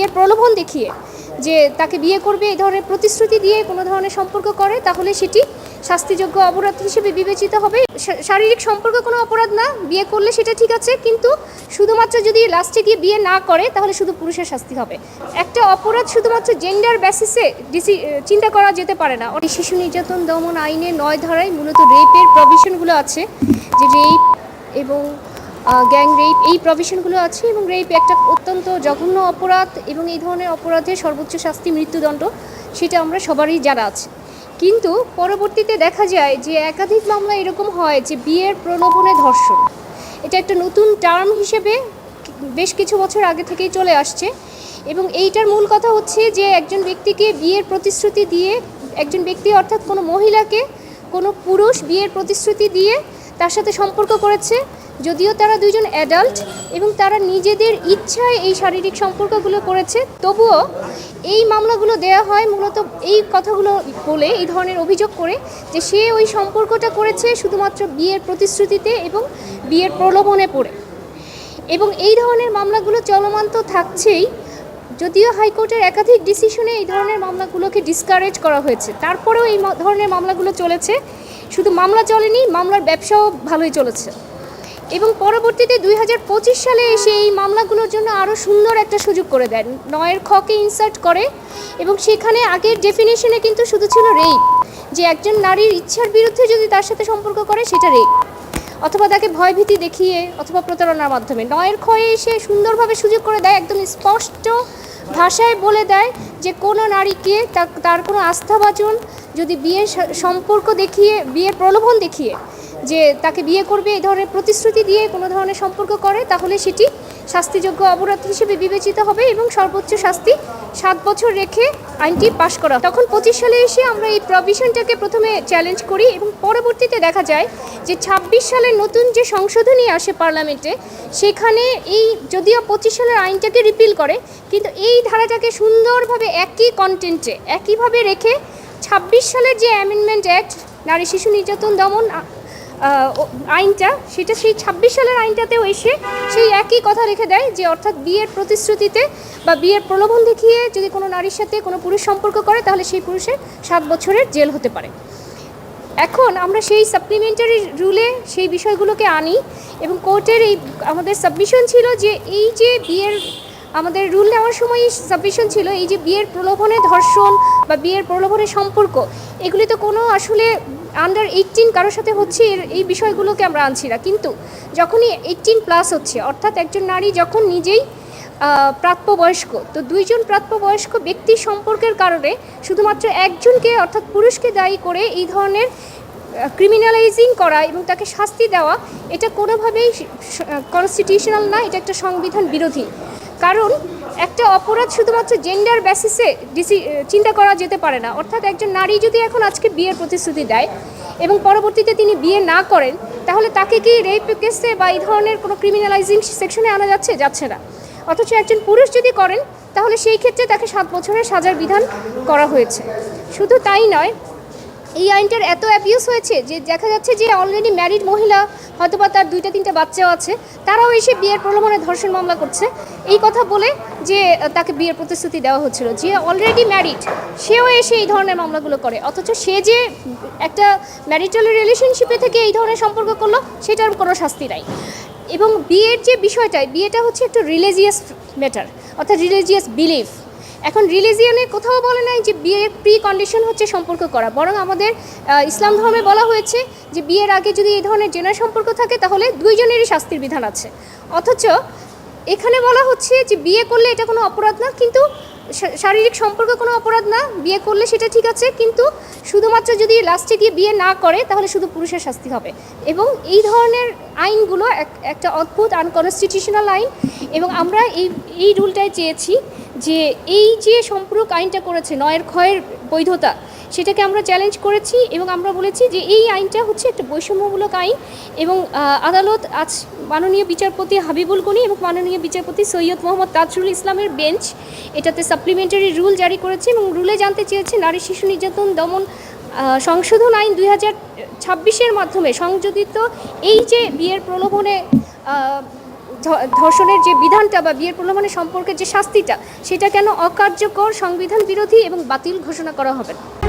বিয়ের প্রলোভন দেখিয়ে যে তাকে বিয়ে করবে এই ধরনের প্রতিশ্রুতি দিয়ে কোনো ধরনের সম্পর্ক করে, তাহলে সেটি শাস্তিযোগ্য অপরাধ হিসেবে বিবেচিত হবে। শারীরিক সম্পর্ক কোনো অপরাধ না, বিয়ে করলে সেটা ঠিক আছে, কিন্তু শুধুমাত্র যদি লাস্টে গিয়ে বিয়ে না করে তাহলে শুধু পুরুষের শাস্তি হবে। একটা অপরাধ শুধুমাত্র জেন্ডার বেসিসে চিন্তা করা যেতে পারে না। শিশু নির্যাতন দমন আইনের 9 ধারায় মূলত রেপের প্রভিশনগুলো আছে, যে রেপ এবং গ্যাং রেপ এই প্রভিশনগুলো আছে, এবং রেপ একটা অত্যন্ত জঘন্য অপরাধ এবং এই ধরনের অপরাধের সর্বোচ্চ শাস্তি মৃত্যুদণ্ড, সেটা আমরা সবারই জানা আছে। কিন্তু পরবর্তীতে দেখা যায় যে একাধিক মামলা এরকম হয় যে বিয়ের প্রলোভনে ধর্ষণ, এটা একটা নতুন টার্ম হিসেবে বেশ কিছু বছর আগে থেকেই চলে আসছে। এবং এইটার মূল কথা হচ্ছে যে একজন ব্যক্তিকে বিয়ের প্রতিশ্রুতি দিয়ে, একজন ব্যক্তি অর্থাৎ কোনো মহিলাকে কোনো পুরুষ বিয়ের প্রতিশ্রুতি দিয়ে তার সাথে সম্পর্ক করেছে, যদিও তারা দুইজন অ্যাডাল্ট এবং তারা নিজেদের ইচ্ছায় এই শারীরিক সম্পর্কগুলো করেছে, তবুও এই মামলাগুলো দেয়া হয় মূলত এই কথাগুলো বলে, এই ধরনের অভিযোগ করে যে সে ওই সম্পর্কটা করেছে শুধুমাত্র বিয়ের প্রতিশ্রুতিতে এবং বিয়ের প্রলোভনে পড়ে। এবং এই ধরনের মামলাগুলো চলমান তো থাকছেই, যদিও হাইকোর্টের একাধিক ডিসিশনে এই ধরনের মামলাগুলোকে ডিসকারেজ করা হয়েছে, তারপরেও এই ধরনের মামলাগুলো চলেছে। শুধু মামলা চলেনি, মামলার ব্যবসাও ভালোই চলেছে। এবং পরবর্তীতে 2025 সালে এসে এই মামলাগুলোর জন্য আরও সুন্দর একটা সুযোগ করে দেন, 9 খকে ইনসার্ট করে, এবং সেখানে আগের ডেফিনেশনে কিন্তু শুধু ছিল রেপ, যে একজন নারীর ইচ্ছার বিরুদ্ধে যদি তার সাথে সম্পর্ক করে সেটা রেপ, অথবা তাকে ভয়ভীতি দেখিয়ে অথবা প্রতারণার মাধ্যমে। 9 খয়ে এসে সুন্দরভাবে সুযোগ করে দেয়, একদম স্পষ্ট ভাষায় বলে দেয় যে কোনো নারীকে তার কোনো আস্থাভাজন যদি বিয়ের সম্পর্ক দেখিয়ে, বিয়ের প্রলোভন দেখিয়ে যে তাকে বিয়ে করবে এই ধরনের প্রতিশ্রুতি দিয়ে কোনো ধরনের সম্পর্ক করে, তাহলে সেটি শাস্তিযোগ্য অপরাধ হিসেবে বিবেচিত হবে এবং সর্বোচ্চ শাস্তি 7 বছর রেখে আইনটি পাশ করা। তখন 25 সালে এসে আমরা এই প্রভিশনটাকে প্রথমে চ্যালেঞ্জ করি, এবং পরবর্তীতে দেখা যায় যে 26 সালের নতুন যে সংশোধনী আসে পার্লামেন্টে, সেখানে এই যদিও 25 সালের আইনটাকে রিপিল করে, কিন্তু এই ধারাটাকে সুন্দরভাবে একই কন্টেন্টে একইভাবে রেখে 26 সালের যে অ্যামেন্ডমেন্ট অ্যাক্ট নারী শিশু নির্যাতন দমন আইনটা, সেটা সেই 26 সালের আইনটাতেও এসে সেই একই কথা রেখে দেয়, যে অর্থাৎ বিয়ের প্রতিশ্রুতিতে বা বিয়ের প্রলোভন দেখিয়ে যদি কোনো নারীর সাথে কোনো পুরুষ সম্পর্ক করে তাহলে সেই পুরুষের 7 বছরের জেল হতে পারে। এখন আমরা সেই সাপ্লিমেন্টারি রুলে সেই বিষয়গুলোকে আনি, এবং কোর্টের এই আমাদের সাবমিশন ছিল যে এই যে বিয়ের, আমাদের রুল নেওয়ার সময় সাবমিশন ছিল এই যে বিয়ের প্রলোভনে ধর্ষণ বা বিয়ের প্রলোভনে সম্পর্ক, এগুলি তো কোনো আসলে আন্ডার 18 কারোর সাথে হচ্ছে, এই বিষয়গুলোকে আমরা আনছি না। কিন্তু যখনই 18+ হচ্ছে, অর্থাৎ একজন নারী যখন নিজেই প্রাপ্তবয়স্ক, তো দুইজন প্রাপ্তবয়স্ক ব্যক্তি সম্পর্কের কারণে শুধুমাত্র একজনকে অর্থাৎ পুরুষকে দায়ী করে এই ধরনের ক্রিমিনালাইজিং করা এবং তাকে শাস্তি দেওয়া, এটা কোনোভাবেই কনস্টিটিউশনাল না, এটা একটা সংবিধান বিরোধী। কারণ একটা অপরাধ শুধুমাত্র জেন্ডার বেসিসে চিন্তা করা যেতে পারে না। অর্থাৎ একজন নারী যদি এখন আজকে বিয়ের প্রতিশ্রুতি দেয় এবং পরবর্তীতে তিনি বিয়ে না করেন, তাহলে তাকে কি রেপ কেসে বা এই ধরনের কোনো ক্রিমিনালাইজিং সেকশনে আনা যাচ্ছে না। অথচ একজন পুরুষ যদি করেন তাহলে সেই ক্ষেত্রে তাকে 7 বছরের সাজার বিধান করা হয়েছে। শুধু তাই নয়, এই আইনটার এত অ্যাবিউজ হয়েছে যে দেখা যাচ্ছে যে অলরেডি ম্যারিড মহিলা, হয়তোবা তার 2-3টা বাচ্চাও আছে, তারাও এসে বিয়ের প্রলোভনে ধর্ষণ মামলা করছে এই কথা বলে যে তাকে বিয়ের প্রতিশ্রুতি দেওয়া হচ্ছিল। যে অলরেডি ম্যারিড সেও এসে এই ধরনের মামলাগুলো করে, অথচ সে যে একটা ম্যারিটাল রিলেশনশিপে থেকে এই ধরনের সম্পর্ক করলো সেটার কোনো শাস্তি নাই। এবং বিয়ের যে বিষয়টা, বিয়েটা হচ্ছে একটা রিলিজিয়াস ম্যাটার, অর্থাৎ রিলিজিয়াস বিলিফ। এখন রিলিজিয়নে কোথাও বলে নাই যে বিয়ের প্রি কন্ডিশন হচ্ছে সম্পর্ক করা, বরং আমাদের ইসলাম ধর্মে বলা হয়েছে যে বিয়ের আগে যদি এই ধরনের জেনার সম্পর্ক থাকে তাহলে দুইজনেরই শাস্তির বিধান আছে। অথচ এখানে বলা হচ্ছে যে বিয়ে করলে এটা কোনো অপরাধ না, কিন্তু শারীরিক সম্পর্ক কোনো অপরাধ না, বিয়ে করলে সেটা ঠিক আছে, কিন্তু শুধুমাত্র যদি লাস্টে গিয়ে বিয়ে না করে তাহলে শুধু পুরুষের শাস্তি হবে। এবং এই ধরনের আইনগুলো একটা অদ্ভুত আনকনস্টিটিউশনাল আইন, এবং আমরা এই রুলটাই চেয়েছি যে এই যে সম্পূরক আইনটা করেছে 9 খয়ের বৈধতা, সেটাকে আমরা চ্যালেঞ্জ করেছি এবং আমরা বলেছি যে এই আইনটা হচ্ছে একটা বৈষম্যমূলক আইন। এবং আদালত আজ মাননীয় বিচারপতি হাবিবুল গনি এবং মাননীয় বিচারপতি সৈয়দ মোহাম্মদ তাজরুল ইসলামের বেঞ্চ এটাতে সাপ্লিমেন্টারি রুল জারি করেছে, এবং রুলে জানতে চেয়েছে নারী শিশু নির্যাতন দমন সংশোধন আইন 2026-এর মাধ্যমে সংযোজিত এই যে বিয়ের প্রলোভনে ধর্ষণের যে বিধানটা বা বিয়ের প্রলোভনের সম্পর্কের যে শাস্তিটা সেটা কেন অকার্যকর, সংবিধান বিরোধী এবং বাতিল ঘোষণা করা হবে না?